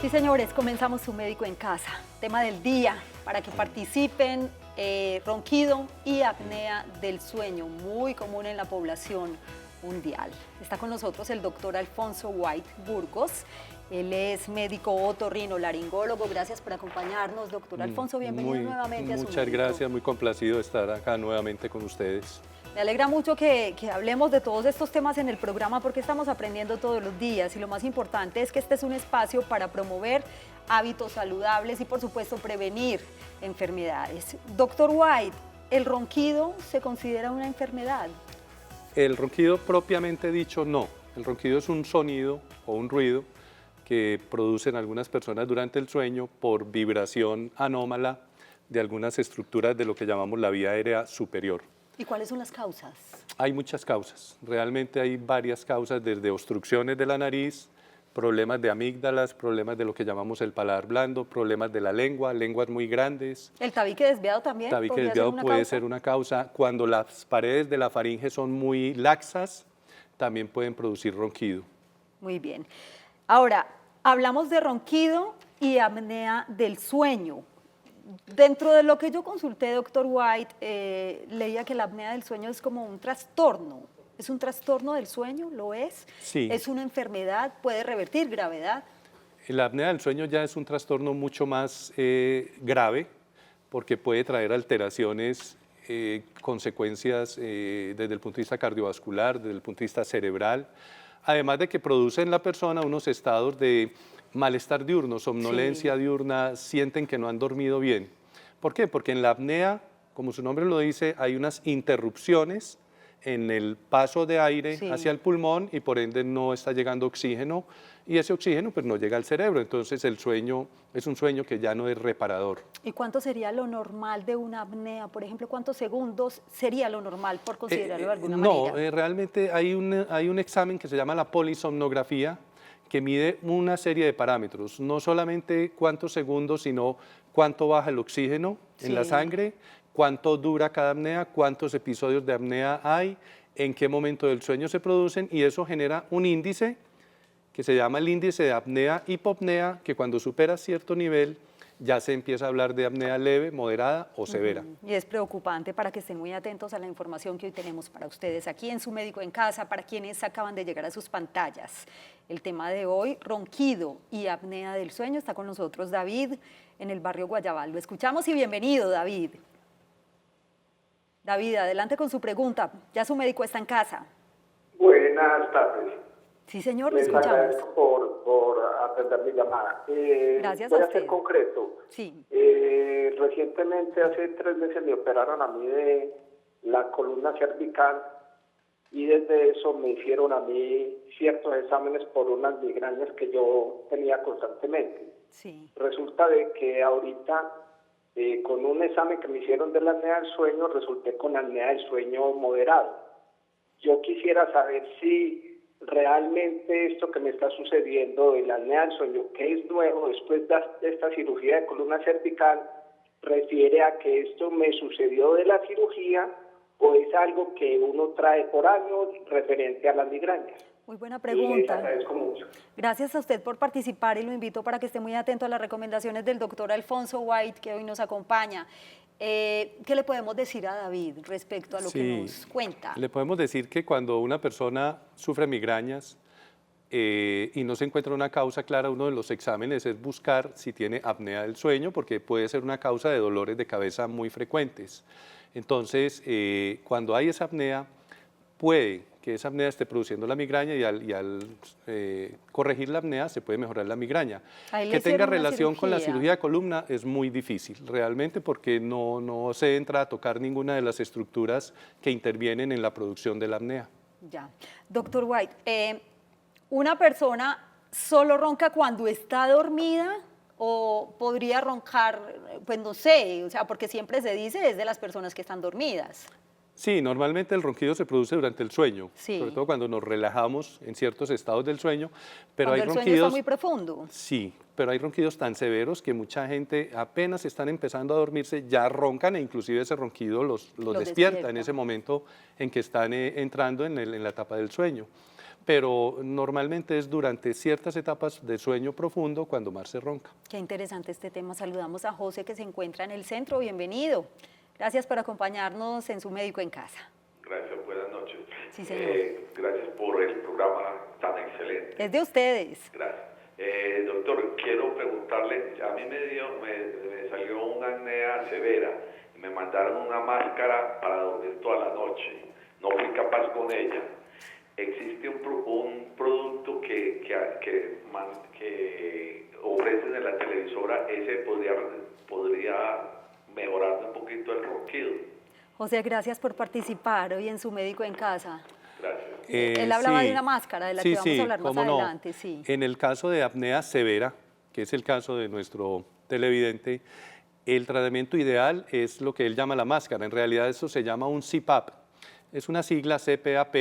Sí, señores, comenzamos Su Médico en Casa. Tema del día, para que participen, ronquido y apnea del sueño, muy común en la población mundial. Está con nosotros el doctor Alfonso White Burgos. Él es médico otorrinolaringólogo. Gracias por acompañarnos, doctor Alfonso. Bienvenido nuevamente a Su Médico. Muchas gracias, muy complacido de estar acá nuevamente con ustedes. Me alegra mucho que hablemos de todos estos temas en el programa porque estamos aprendiendo todos los días y lo más importante es que este es un espacio para promover hábitos saludables y por supuesto prevenir enfermedades. Doctor White, ¿el ronquido se considera una enfermedad? El ronquido propiamente dicho no. El ronquido es un sonido o un ruido que producen algunas personas durante el sueño por vibración anómala de algunas estructuras de lo que llamamos la vía aérea superior. ¿Y cuáles son las causas? Hay muchas causas, realmente hay varias causas, desde obstrucciones de la nariz, problemas de amígdalas, problemas de lo que llamamos el paladar blando, problemas de la lengua, lenguas muy grandes. ¿El tabique desviado también? Tabique desviado puede ser una causa. Cuando las paredes de la faringe son muy laxas, también pueden producir ronquido. Muy bien. Ahora, hablamos de ronquido y apnea del sueño. Dentro de lo que yo consulté, doctor White, leía que la apnea del sueño es como un trastorno. ¿Es un trastorno del sueño? ¿Lo es? Sí. ¿Es una enfermedad? ¿Puede revertir gravedad? La apnea del sueño ya es un trastorno mucho más grave porque puede traer alteraciones, consecuencias desde el punto de vista cardiovascular, desde el punto de vista cerebral, además de que produce en la persona unos estados de malestar diurno, somnolencia diurna, sienten que no han dormido bien. ¿Por qué? Porque en la apnea, como su nombre lo dice, hay unas interrupciones en el paso de aire hacia el pulmón y por ende no está llegando oxígeno y ese oxígeno pues no llega al cerebro, entonces el sueño es un sueño que ya no es reparador. ¿Y cuánto sería lo normal de una apnea? Por ejemplo, ¿cuántos segundos sería lo normal por considerarlo de alguna manera? No, realmente hay un examen que se llama la polisomnografía, que mide una serie de parámetros, no solamente cuántos segundos, sino cuánto baja el oxígeno en la sangre, cuánto dura cada apnea, cuántos episodios de apnea hay, en qué momento del sueño se producen, y eso genera un índice que se llama el índice de apnea-hipopnea, que cuando supera cierto nivel ya se empieza a hablar de apnea leve, moderada o severa. Y es preocupante para que estén muy atentos a la información que hoy tenemos para ustedes aquí en Su Médico en Casa, para quienes acaban de llegar a sus pantallas. El tema de hoy, ronquido y apnea del sueño. Está con nosotros David en el barrio Guayabal. Lo escuchamos y bienvenido, David. David, adelante con su pregunta. Ya Su Médico está en casa. Buenas tardes. Sí, señor, le Les escuchamos. agradezco por atender mi llamada. Gracias voy a a ser usted. concreto. Sí. Recientemente, hace 3 meses, me operaron a mí de la columna cervical y desde eso me hicieron a mí ciertos exámenes por unas migrañas que yo tenía constantemente. Sí. Resulta de que ahorita, con un examen que me hicieron de la apnea del sueño, resulté con apnea del sueño moderado. Yo quisiera saber si realmente esto que me está sucediendo de la apnea del sueño, que es nuevo después de esta cirugía de columna cervical, refiere a que esto me sucedió de la cirugía o es algo que uno trae por años referente a las migrañas. Muy buena Les pregunta. agradezco mucho. Gracias a usted por participar y lo invito para que esté muy atento a las recomendaciones del doctor Alfonso White, que hoy nos acompaña. ¿Qué le podemos decir a David respecto a lo que nos cuenta? Le podemos decir que cuando una persona sufre migrañas y no se encuentra una causa clara, uno de los exámenes es buscar si tiene apnea del sueño, porque puede ser una causa de dolores de cabeza muy frecuentes. Entonces, cuando hay esa apnea, puede que esa apnea esté produciendo la migraña y al corregir la apnea se puede mejorar la migraña. Que tenga relación con la cirugía de columna es muy difícil realmente porque no se entra a tocar ninguna de las estructuras que intervienen en la producción de la apnea. Ya. Doctor White, ¿una persona solo ronca cuando está dormida o podría roncar, pues no sé, o sea, porque siempre se dice es de las personas que están dormidas? Sí, normalmente el ronquido se produce durante el sueño, Sí. sobre todo cuando nos relajamos en ciertos estados del sueño, pero Cuando hay el ronquidos... sueño está muy profundo. Sí, pero hay ronquidos tan severos que mucha gente apenas están empezando a dormirse, ya roncan e inclusive ese ronquido los despierta en ese momento en que están entrando en la etapa del sueño. pero normalmente es durante ciertas etapas de sueño profundo cuando más se ronca. Qué interesante este tema. Saludamos a José, que se encuentra en el centro. Bienvenido. Gracias por acompañarnos en Su Médico en Casa. Gracias, buenas noches. Sí, señor. Gracias por el programa tan excelente. Es de ustedes. Gracias. Doctor, quiero preguntarle, a mí me salió una apnea severa, me mandaron una máscara para dormir toda la noche, no fui capaz con ella. ¿Existe un producto que ofrecen en la televisora, ese podría mejorar un poquito el ronquido? José, gracias por participar hoy en Su Médico en Casa. Gracias. Él hablaba sí, de una máscara de la que vamos a hablar más adelante. Sí. En el caso de apnea severa, que es el caso de nuestro televidente, el tratamiento ideal es lo que él llama la máscara. En realidad eso se llama un CPAP. Es una sigla CPAP,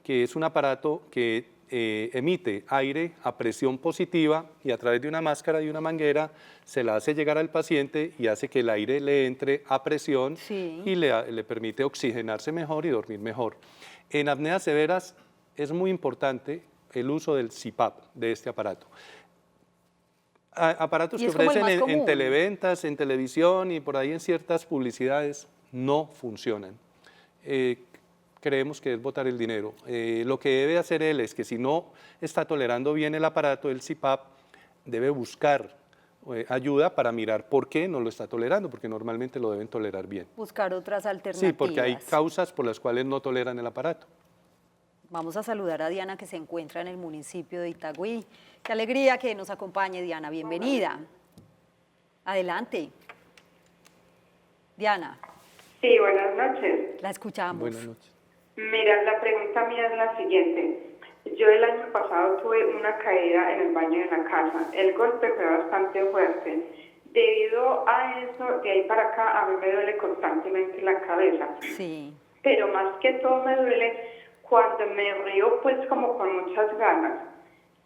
que es un aparato que emite aire a presión positiva y a través de una máscara y una manguera se la hace llegar al paciente y hace que el aire le entre a presión y le permite oxigenarse mejor y dormir mejor. En apneas severas es muy importante el uso del CPAP, de este aparato. Aparatos que ofrecen en televentas, en televisión y por ahí en ciertas publicidades no funcionan. Creemos que es botar el dinero. Lo que debe hacer él es que si no está tolerando bien el aparato, el CPAP, debe buscar ayuda para mirar por qué no lo está tolerando, porque normalmente lo deben tolerar bien. Buscar otras alternativas. Sí, porque hay causas por las cuales no toleran el aparato. Vamos a saludar a Diana, que se encuentra en el municipio de Itagüí. Qué alegría que nos acompañe, Diana. Bienvenida. Adelante. Diana. Sí, buenas noches. La escuchamos. Buenas noches. Mira, la pregunta mía es la siguiente. Yo el año pasado tuve una caída en el baño de la casa. El golpe fue bastante fuerte. Debido a eso, de ahí para acá, a mí me duele constantemente la cabeza. Sí. Pero más que todo me duele cuando me río, pues como con muchas ganas.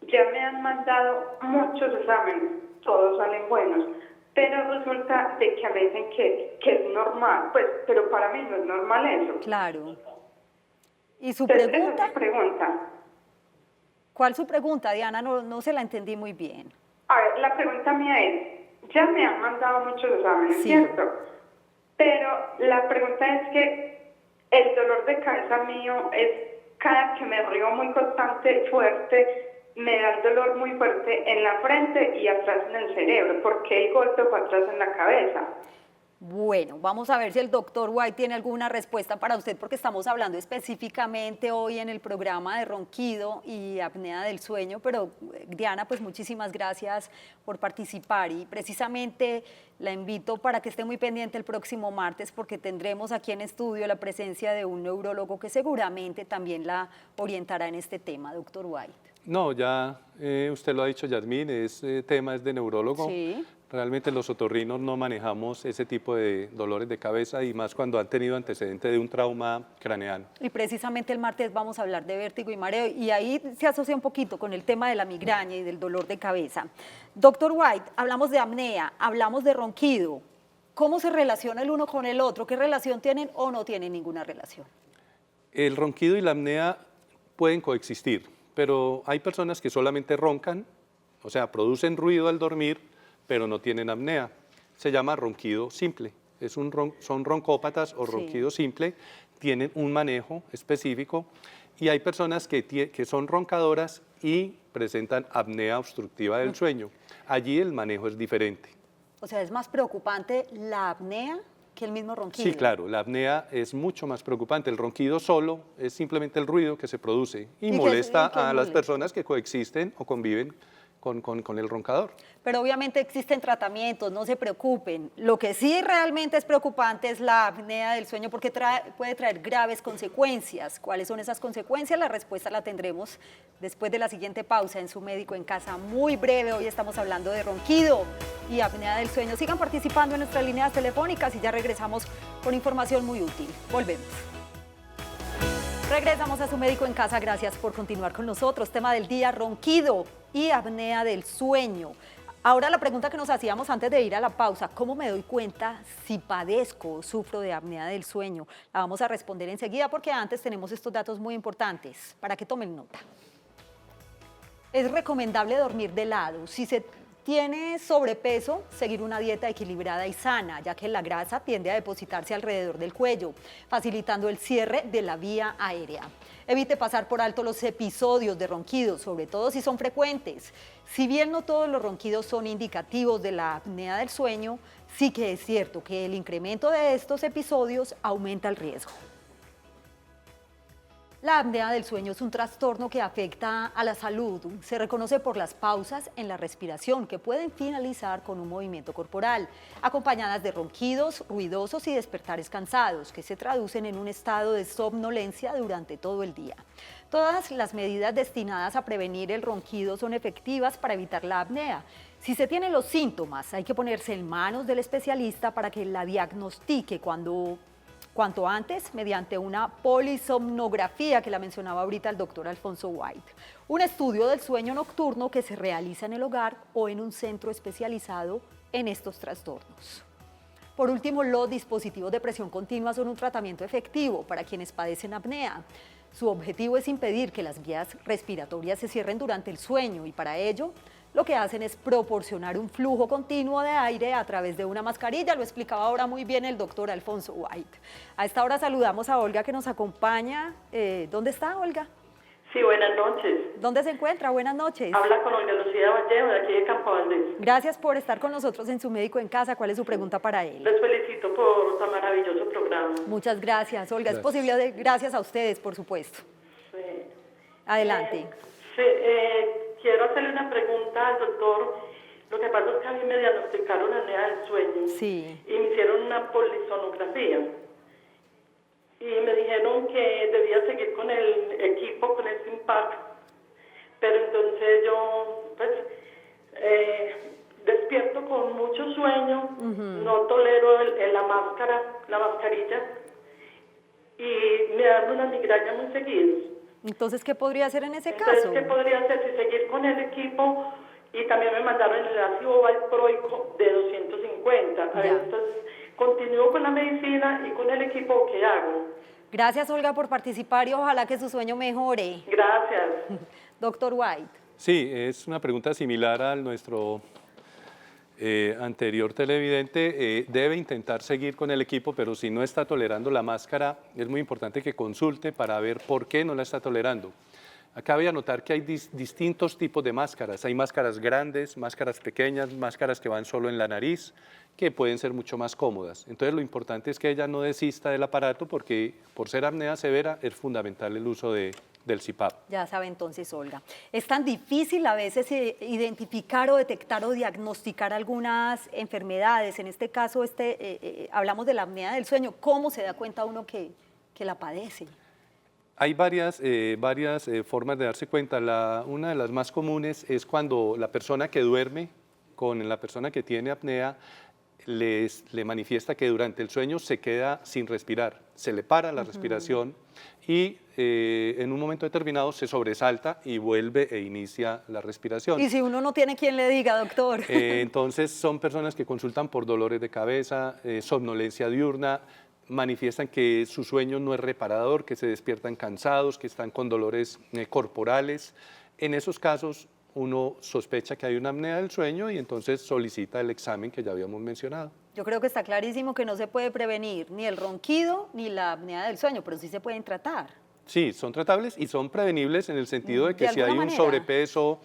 Ya me han mandado muchos exámenes, todos salen buenos. Pero resulta de que me dicen que es normal, pues, pero para mí no es normal eso. Claro. ¿Y su Entonces, pregunta? esa es mi pregunta. ¿Cuál su pregunta, Diana? No se la entendí muy bien. A ver, la pregunta mía es, ya me han mandado muchos exámenes, Sí. ¿cierto? Pero la pregunta es que el dolor de cabeza mío es cada que me río muy constante, fuerte, me da el dolor muy fuerte en la frente y atrás en el cerebro, porque el golpe fue atrás en la cabeza. Bueno, vamos a ver si el doctor White tiene alguna respuesta para usted, porque estamos hablando específicamente hoy en el programa de ronquido y apnea del sueño, pero Diana, pues muchísimas gracias por participar y precisamente la invito para que esté muy pendiente el próximo martes, porque tendremos aquí en estudio la presencia de un neurólogo que seguramente también la orientará en este tema, doctor White. No, ya usted lo ha dicho, Yasmín, ese tema es de neurólogo. Sí. Realmente los otorrinos no manejamos ese tipo de dolores de cabeza y más cuando han tenido antecedente de un trauma craneal. Y precisamente el martes vamos a hablar de vértigo y mareo y ahí se asocia un poquito con el tema de la migraña y del dolor de cabeza. Doctor White, hablamos de apnea, hablamos de ronquido. ¿Cómo se relaciona el uno con el otro? ¿Qué relación tienen o no tienen ninguna relación? El ronquido y la apnea pueden coexistir, pero hay personas que solamente roncan, o sea, producen ruido al dormir, pero no tienen apnea. Se llama ronquido simple. Son roncópatas o ronquido simple, tienen un manejo específico y hay personas que son roncadoras y presentan apnea obstructiva del sueño. Allí el manejo es diferente. O sea, ¿es más preocupante la apnea que el mismo ronquido? Sí, claro, la apnea es mucho más preocupante. El ronquido solo es simplemente el ruido que se produce y molesta a las personas que coexisten o conviven con el roncador. Pero obviamente existen tratamientos, no se preocupen. Lo que sí realmente es preocupante es la apnea del sueño porque puede traer graves consecuencias. ¿Cuáles son esas consecuencias? La respuesta la tendremos después de la siguiente pausa en Su Médico en Casa. Muy breve, hoy estamos hablando de ronquido y apnea del sueño. Sigan participando en nuestras líneas telefónicas y ya regresamos con información muy útil. Volvemos. Regresamos a Su Médico en Casa, gracias por continuar con nosotros. Tema del día, ronquido y apnea del sueño. Ahora la pregunta que nos hacíamos antes de ir a la pausa, ¿cómo me doy cuenta si padezco o sufro de apnea del sueño? La vamos a responder enseguida porque antes tenemos estos datos muy importantes para que tomen nota. Es recomendable dormir de lado. Si se tiene sobrepeso, seguir una dieta equilibrada y sana, ya que la grasa tiende a depositarse alrededor del cuello, facilitando el cierre de la vía aérea. Evite pasar por alto los episodios de ronquidos, sobre todo si son frecuentes. Si bien no todos los ronquidos son indicativos de la apnea del sueño, sí que es cierto que el incremento de estos episodios aumenta el riesgo. La apnea del sueño es un trastorno que afecta a la salud. Se reconoce por las pausas en la respiración que pueden finalizar con un movimiento corporal, acompañadas de ronquidos ruidosos y despertares cansados, que se traducen en un estado de somnolencia durante todo el día. Todas las medidas destinadas a prevenir el ronquido son efectivas para evitar la apnea. Si se tienen los síntomas, hay que ponerse en manos del especialista para que la diagnostique cuanto antes mediante una polisomnografía que la mencionaba ahorita el doctor Alfonso White. Un estudio del sueño nocturno que se realiza en el hogar o en un centro especializado en estos trastornos. Por último, los dispositivos de presión continua son un tratamiento efectivo para quienes padecen apnea. Su objetivo es impedir que las vías respiratorias se cierren durante el sueño y para ello lo que hacen es proporcionar un flujo continuo de aire a través de una mascarilla. Lo explicaba ahora muy bien el doctor Alfonso White. A esta hora saludamos a Olga que nos acompaña. ¿Dónde está, Olga? Sí, buenas noches. ¿Dónde se encuentra? Buenas noches. Habla con Olga Lucía Vallejo, de aquí de Campo Valdés. Gracias por estar con nosotros en Su Médico en Casa. ¿Cuál es su pregunta para él? Les felicito por tan maravilloso programa. Muchas gracias, Olga. Gracias. Es posible, gracias a ustedes, por supuesto. Sí. Adelante. Quiero hacerle una pregunta al doctor. Lo que pasa es que a mí me diagnosticaron apnea del sueño. Sí. Y me hicieron una polisonografía. Y me dijeron que debía seguir con el equipo, con el SIMPAC. Pero entonces yo, pues, despierto con mucho sueño, no tolero la mascarilla, y me dan una migraña muy seguidos. Entonces, ¿qué podría hacer en ese Entonces, caso? ¿qué podría hacer? Si seguir con el equipo, y también me mandaron el ácido valproico de 250. A ver, Ya. entonces, ¿continúo con la medicina y con el equipo? ¿Qué hago? Gracias, Olga, por participar y ojalá que su sueño mejore. Gracias. Doctor White. Sí, es una pregunta similar a nuestro anterior televidente. Debe intentar seguir con el equipo, pero si no está tolerando la máscara, es muy importante que consulte para ver por qué no la está tolerando. Acá voy a notar que hay distintos tipos de máscaras. Hay máscaras grandes, máscaras pequeñas, máscaras que van solo en la nariz, que pueden ser mucho más cómodas. Entonces lo importante es que ella no desista del aparato porque por ser apnea severa es fundamental el uso del CPAP. Ya sabe entonces, Olga. Es tan difícil a veces identificar o detectar o diagnosticar algunas enfermedades. En este caso, hablamos de la apnea del sueño. ¿Cómo se da cuenta uno que la padece? Hay varias formas de darse cuenta. Una de las más comunes es cuando la persona que duerme con la persona que tiene apnea le manifiesta que durante el sueño se queda sin respirar, se le para la respiración y en un momento determinado se sobresalta y vuelve e inicia la respiración. Y si uno no tiene quien le diga, doctor. Entonces son personas que consultan por dolores de cabeza, somnolencia diurna, manifiestan que su sueño no es reparador, que se despiertan cansados, que están con dolores corporales. En esos casos uno sospecha que hay una apnea del sueño y entonces solicita el examen que ya habíamos mencionado. Yo creo que está clarísimo que no se puede prevenir ni el ronquido ni la apnea del sueño, pero sí se pueden tratar. Sí, son tratables y son prevenibles en el sentido de que si hay un sobrepeso,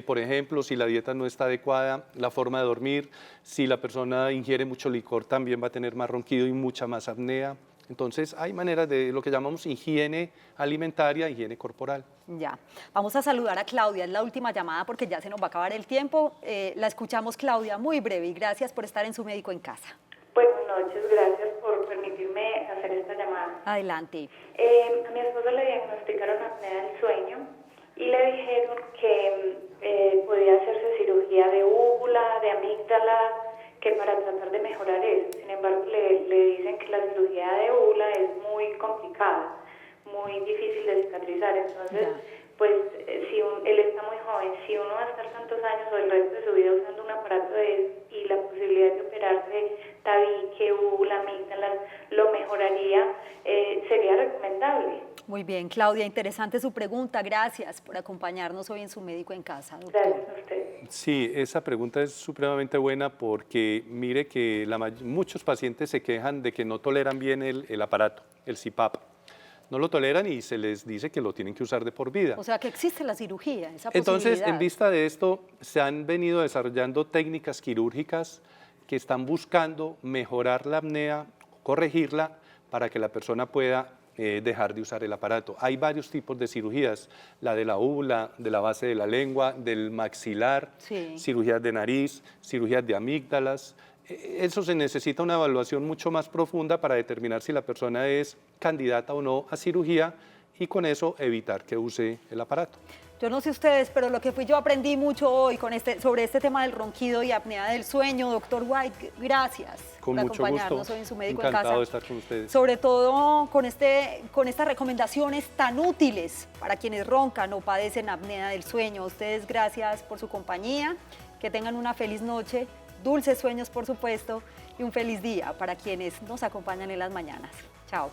por ejemplo, si la dieta no está adecuada, la forma de dormir, si la persona ingiere mucho licor también va a tener más ronquido y mucha más apnea. Entonces hay maneras de lo que llamamos higiene alimentaria, higiene corporal. Ya, vamos a saludar a Claudia, es la última llamada porque ya se nos va a acabar el tiempo. La escuchamos, Claudia, muy breve y gracias por estar en Su Médico en Casa. Buenas noches, gracias por permitirme hacer esta llamada. Adelante. A mi esposo le diagnosticaron apnea del sueño y le dijeron que podía hacerse cirugía de úvula, de amígdala, que para tratar de mejorar eso. Sin embargo, le dicen que la cirugía de úvula es muy complicada, muy difícil de cicatrizar. Entonces, pues, él está muy joven, si uno va a estar tantos años o el resto de su vida usando un aparato y la posibilidad de operarse tabique, úvula, amígdalas, lo mejoraría, sería recomendable. Muy bien, Claudia, interesante su pregunta. Gracias por acompañarnos hoy en Su Médico en Casa, doctor. Gracias a usted. Sí, esa pregunta es supremamente buena porque mire que muchos pacientes se quejan de que no toleran bien el aparato, el CPAP. No lo toleran y se les dice que lo tienen que usar de por vida. O sea que existe la cirugía, esa Entonces, posibilidad. en vista de esto, se han venido desarrollando técnicas quirúrgicas que están buscando mejorar la apnea, corregirla para que la persona pueda dejar de usar el aparato. Hay varios tipos de cirugías, la de la úvula, de la base de la lengua, del maxilar, Sí. cirugías de nariz, cirugías de amígdalas. Eso se necesita una evaluación mucho más profunda para determinar si la persona es candidata o no a cirugía y con eso evitar que use el aparato. Yo no sé ustedes, pero lo que yo aprendí mucho hoy sobre este tema del ronquido y apnea del sueño. Doctor White, gracias Con por mucho acompañarnos gusto. hoy en Su Médico en Encantado Casa. de estar con ustedes. Sobre todo con estas recomendaciones tan útiles para quienes roncan o padecen apnea del sueño. A ustedes, gracias por su compañía. Que tengan una feliz noche, dulces sueños, por supuesto, y un feliz día para quienes nos acompañan en las mañanas. Chao.